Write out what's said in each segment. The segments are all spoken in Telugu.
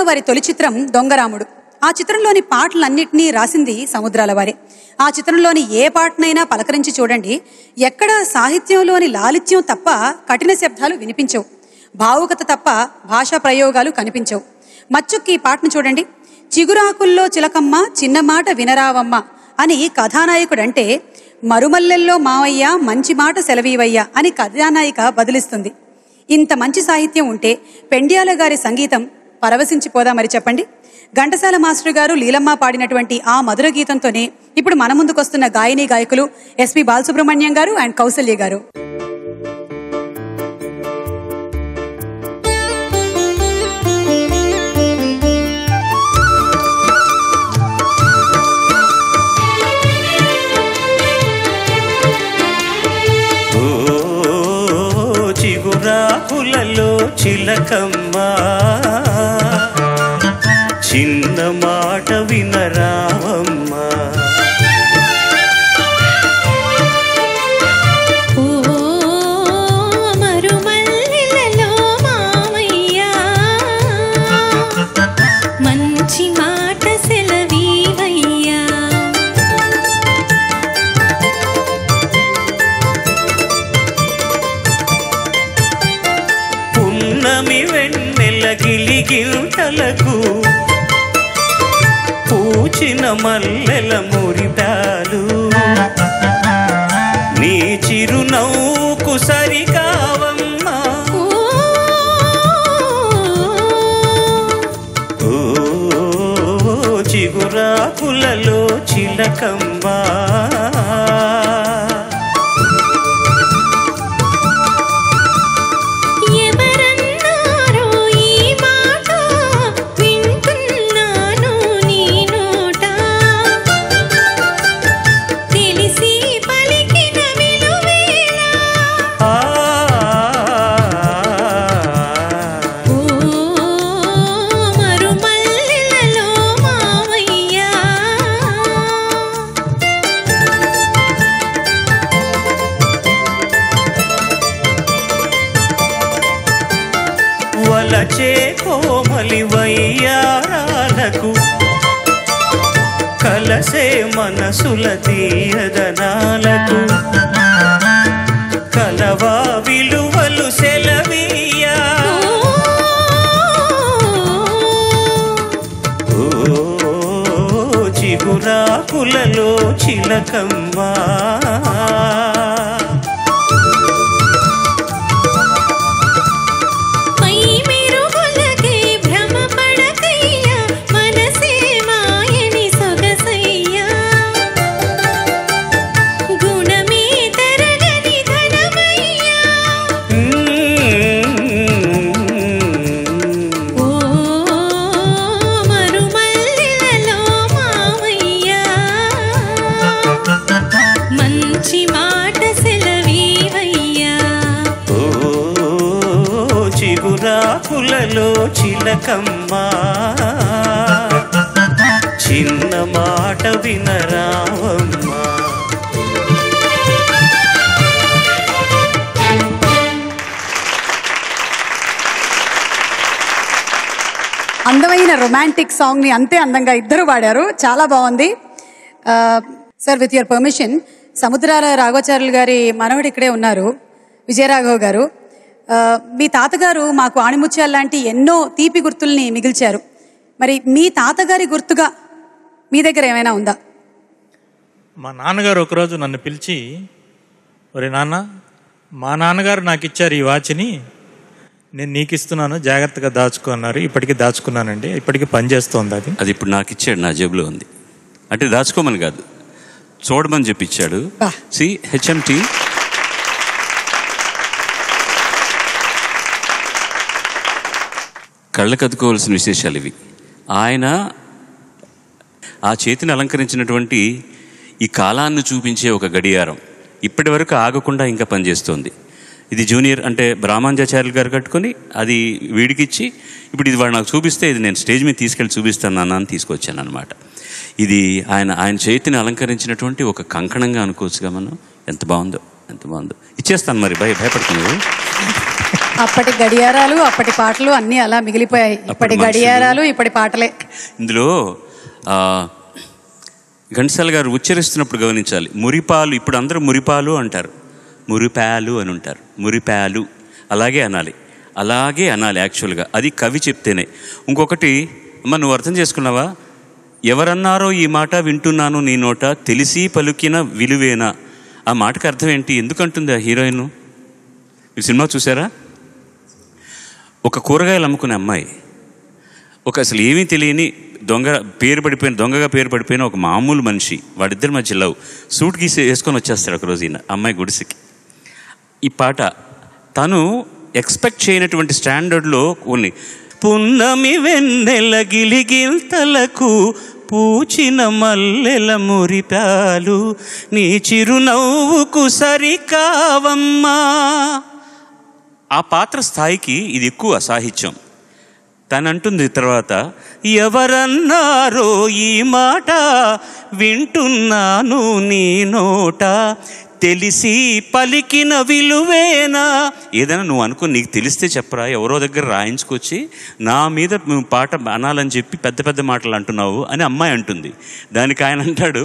వారి తొలి చిత్రం దొంగరాముడు. ఆ చిత్రంలోని పాటలన్నింటినీ రాసింది సముద్రాల వారే. ఆ చిత్రంలోని ఏ పాటనైనా పలకరించి చూడండి, ఎక్కడ సాహిత్యంలోని లాలిత్యం తప్ప కఠిన శబ్దాలు వినిపించవు, భావుకత తప్ప భాషా ప్రయోగాలు కనిపించవు. మచ్చుక్కి పాటను చూడండి. చిగురాకుల్లో చిలకమ్మ చిన్న మాట వినరావమ్మ అని కథానాయకుడంటే, మరుమల్లెల్లో మావయ్య మంచి మాట సెలవీవయ్య అని కథానాయిక బదిలిస్తుంది. ఇంత మంచి సాహిత్యం ఉంటే పెండ్యాల గారి సంగీతం పరవశించిపోదా మరి చెప్పండి. ఘంటసాల మాస్టర్ గారు, లీలమ్మ పాడినటువంటి ఆ మధుర గీతంతోనే ఇప్పుడు మన ముందుకొస్తున్న గాయని గాయకులు ఎస్పి బాలసుబ్రహ్మణ్యం గారు అండ్ కౌసల్య గారు. చిగురాకులలో చిలకమ్మ చిన్న మాట వినరావమ్మా, మరుమల్లెలలో మామయ్య మంచి మాట సెలవీవయ్యా. పున్నమి వెన్నెల గిలిగింతలకు పూచిన మల్లెల మురిపాలు నీ చిరునవ్వుకు సరికావమ్మా. ఓ చిగురాకులలో చిలకమ్మా, వలచే కోమలి వయ్యారాలకు కలసే మనసుల తీయదనాలకు కలవా విలువలు సెలవీయా. ఓ చిగురాకులలో చిలకమ్మా, చిగురాకులలో చిలకమ్మా చిన్న మాట వినరావమ్మా. అందమైన రొమాంటిక్ సాంగ్ ని అంతే అందంగా ఇద్దరు పాడారు, చాలా బాగుంది. సార్, విత్ యువర్ పర్మిషన్, సముద్రాల రాఘవాచార్యులు గారి మనవడు ఇక్కడే ఉన్నారు, విజయరాఘవ్ గారు. మీ తాతగారు మాకు ఆణిముత్యాల లాంటి ఎన్నో తీపి గుర్తుల్ని మిగిల్చారు. మరి మీ తాతగారి గుర్తుగా మీ దగ్గర ఏమైనా ఉందా? మా నాన్నగారు ఒకరోజు నన్ను పిలిచి, ఒరే నాన్న, మా నాన్నగారు నాకు ఇచ్చారు ఈ వాచ్ని, నేను నీకు ఇస్తున్నాను, జాగ్రత్తగా దాచుకో అన్నారు. ఇప్పటికీ దాచుకున్నానండి, ఇప్పటికీ పనిచేస్తోంది. అది ఇప్పుడు నాకు ఇచ్చాడు, నా జేబులో ఉంది. అంటే దాచుకోమని కాదు, చూడమని చెప్పి ఇచ్చాడు. సి హెచ్ఎంటి కళ్ళకద్దుకోవాల్సిన విశేషాలు ఇవి. ఆయన ఆ చేతిని అలంకరించినటువంటి ఈ కాలాన్ని చూపించే ఒక గడియారం ఇప్పటి వరకు ఆగకుండా ఇంకా పనిచేస్తోంది. ఇది జూనియర్ అంటే బ్రాహ్మణాచార్యులు గారు కట్టుకొని అది వీడికిచ్చి, ఇప్పుడు ఇది వాడు నాకు చూపిస్తే ఇది నేను స్టేజ్ మీద తీసుకెళ్ళి చూపిస్తాను నాన్న అని తీసుకొచ్చాను అనమాట. ఇది ఆయన చేతిని అలంకరించినటువంటి ఒక కంకణంగా అనుకోవచ్చుగా మనం. ఎంత బాగుందో, ఎంత బాగుందో. ఇచ్చేస్తాను మరి, భయపడుతున్నావు. అప్పటి గడియారాలు అప్పటి పాటలు అన్నీ అలా మిగిలిపోయాయి. ఇప్పటి గడియారాలు ఇప్పటి పాటలే. ఇందులో ఘంటసాల గారు ఉచ్చరిస్తున్నప్పుడు గమనించాలి. మురిపాలు, ఇప్పుడు అందరూ మురిపాలు అంటారు, మురిపాలు అని ఉంటారు. మురిపాలు అలాగే అనాలి యాక్చువల్గా. అది కవి చెప్తేనే. ఇంకొకటి అమ్మ, నువ్వు అర్థం చేసుకున్నావా? ఎవరన్నారో ఈ మాట వింటున్నాను నీ నోట, తెలిసి పలుకిన విలువేనా. ఆ మాటకి అర్థం ఏంటి? ఎందుకంటుంది ఆ హీరోయిన్? ఈ సినిమా చూసారా? ఒక కూరగాయలు అమ్ముకునే అమ్మాయి, ఒక అసలు ఏమీ తెలియని దొంగగా పేరు పడిపోయిన ఒక మామూలు మనిషి, వాడిద్దరి మధ్య లవ్, సూట్ గీసి వేసుకొని వచ్చేస్తాడు ఒకరోజు ఈయన అమ్మాయి గుడిసెకి. ఈ పాట తను ఎక్స్పెక్ట్ చేయనటువంటి స్టాండర్డ్లో కొన్ని పున్నమి వెన్నెల గిలిగిల్తలకు పూచిన మల్లెల మురిపాలు నీ చిరునవ్వుకు సరికావమ్మా. ఆ పాత్ర స్థాయికి ఇది ఎక్కువ సాహిత్యం. తనంటుంది తర్వాత, ఎవరన్నారో ఈ మాట వింటున్నాను నీ నోట, తెలిసి పలికిన విలువేనా. ఏదైనా నువ్వు అనుకో, నీకు తెలిస్తే చెప్పరా, ఎవరో దగ్గర రాయించుకొచ్చి నా మీద పాట అనాలని చెప్పి పెద్ద పెద్ద మాటలు అంటున్నావు అని అమ్మాయి అంటుంది. దానికి ఆయన అంటాడు,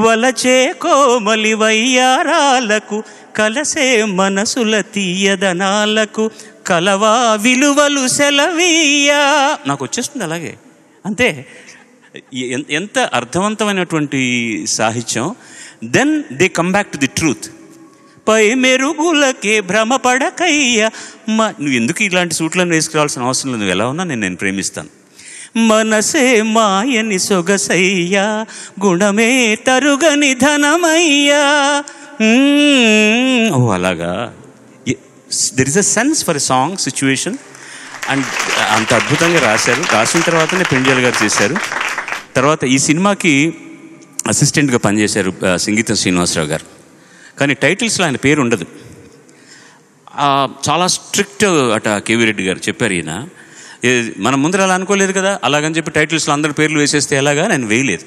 వలచే కోమలి వయ్యారాలకు కలసే మనసుల తీయదనాలకు కలవా విలువలు సెలవీయా. నాకు వచ్చేస్తుంది అలాగే. అంతే, ఎంత అర్థవంతమైనటువంటి సాహిత్యం. Then they come back to the truth. పై మెరుగులకే భ్రమపడకయ్యా, నువ్వు ఎందుకు ఇలాంటి సూట్లను వేసుకురావాల్సిన అవసరం లేదు, నువ్వు ఎలా ఉన్నా నేను ప్రేమిస్తాను. మనసే మాయని సొగసయ్యా, గుణమే తరుగని ధనమయ్యా. ఓ అలాగా. There is a sense for a song situation. And అంత అద్భుతంగా రాశారు. రాసిన తర్వాతనే పెంజల్ గారు చేశారు. తర్వాత ఈ సినిమాకి అసిస్టెంట్గా పనిచేశారు సంగీతం శ్రీనివాసరావు గారు. కానీ టైటిల్స్లో ఆయన పేరు ఉండదు. చాలా స్ట్రిక్ట్ అట కేవీ రెడ్డి గారు చెప్పారు. ఈయన మనం ముందర అలా అనుకోలేదు కదా, అలాగని చెప్పి టైటిల్స్లో అందరి పేర్లు వేసేస్తే ఎలాగా, నేను వేయలేదు.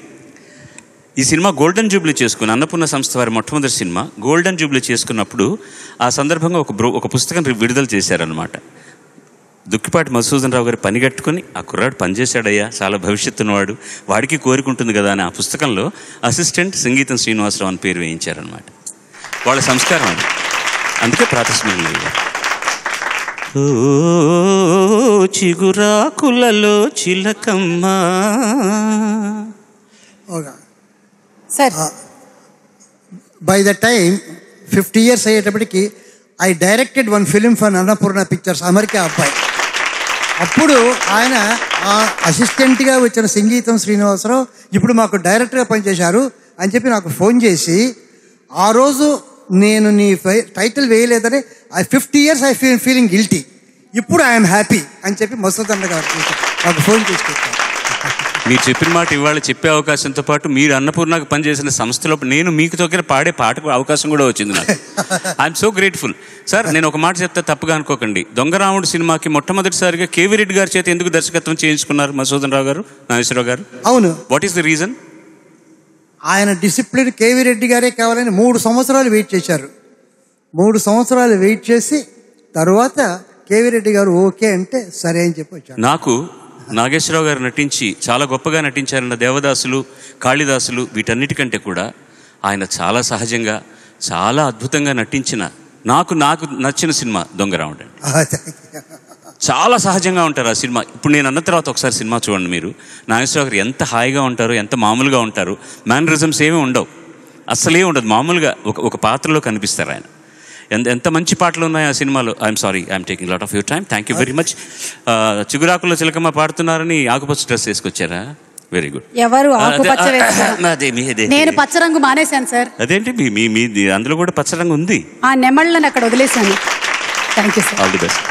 ఈ సినిమా గోల్డెన్ జూబ్లీ చేసుకుని, అన్నపూర్ణ సంస్థ వారి మొట్టమొదటి సినిమా గోల్డెన్ జూబ్లీ చేసుకున్నప్పుడు ఆ సందర్భంగా ఒక పుస్తకం విడుదల చేశారనమాట. దుక్కిపాటి మధుసూదన్ రావు గారు పని కట్టుకుని, ఆ కుర్రాడు పనిచేశాడయ్యా, చాలా భవిష్యత్తున్నవాడు, వాడికి కోరికుంటుంది కదా అని ఆ పుస్తకంలో అసిస్టెంట్ సంగీతం శ్రీనివాసరావు అని పేరు వేయించారనమాట. వాళ్ళ సంస్కారం అది. అందుకే ప్రాతస్మరణీయంగా చిగురాకులలో చిలకమ్మ. Sir, by the time 50 years అయ్యేటప్పటికి I directed one film for Annapurna pictures, America అబ్బాయి. అప్పుడు ఆయన అసిస్టెంట్గా వచ్చిన సంగీతం శ్రీనివాసరావు ఇప్పుడు మాకు డైరెక్టర్గా పనిచేశారు అని చెప్పి నాకు ఫోన్ చేసి, ఆ రోజు నేను నీ టైటిల్ వేయలేదని 50 years ఐ ఫీలింగ్ గిల్టీ, ఇప్పుడు ఐఎమ్ హ్యాపీ అని చెప్పి మధుసూదన్ గారు నాకు ఫోన్ చేసుకుంటాను. మీరు చెప్పిన మాట ఇవాళ చెప్పే అవకాశంతో పాటు మీరు అన్నపూర్ణకు పనిచేసిన సంస్థలో నేను మీకు దగ్గర పాడే పాటకు అవకాశం కూడా వచ్చింది నాకు. I'm so grateful. సార్, నేను ఒక మాట చెప్తే తప్పుగా అనుకోకండి. దొంగరాముడు సినిమాకి మొట్టమొదటిసారిగా కేవీ రెడ్డి గారి చేత ఎందుకు దర్శకత్వం చేయించుకున్నారు మధుసూదన్ రావు గారు, నాగేశ్వరరావు గారు? అవును. What is the reason? ఆయన డిసిప్లిన్ కేవీ రెడ్డి గారే కావాలని 3 సంవత్సరాలు వెయిట్ చేశారు. 3 సంవత్సరాలు వెయిట్ చేసి తర్వాత కేవీ రెడ్డి గారు ఓకే అంటే సరే అని చెప్పి వచ్చారు. నాకు నాగేశ్వరరావు గారు నటించి చాలా గొప్పగా నటించారన్న దేవదాసులు, కాళిదాసులు వీటన్నిటికంటే కూడా ఆయన చాలా సహజంగా చాలా అద్భుతంగా నటించిన నాకు నచ్చిన సినిమా దొంగరాముడు. చాలా సహజంగా ఉంటారు ఆ సినిమా. ఇప్పుడు నేను అన్న తర్వాత ఒకసారి సినిమా చూడండి మీరు. నాగేశ్వరరావు గారు ఎంత హాయిగా ఉంటారు, ఎంత మామూలుగా ఉంటారు. మేనరిజమ్స్ ఏమీ ఉండవు, అస్సలే ఉండదు. మామూలుగా ఒక పాత్రలో కనిపిస్తారు ఆయన. ఎంత మంచి పాటలు ఉన్నాయి ఆ సినిమాలో. I'm sorry, I'm taking lot of your time. Thank you very much. చిగురాకుల్లో చిలకమ్మ పాడుతున్నారని ఆకుపచ్చ డ్రెస్ వేసుకొచ్చారా? Very good. ఎవరు ఆకుపచ్చ వేసుకున్నారు? నేను పచ్చ రంగు మానేశాను సార్. అదేంటి మీ అందులో కూడా పచ్చ రంగు ఉంది? ఆ నెమళ్ళని అక్కడ వదిలేశాను. Thank you sir. All the best.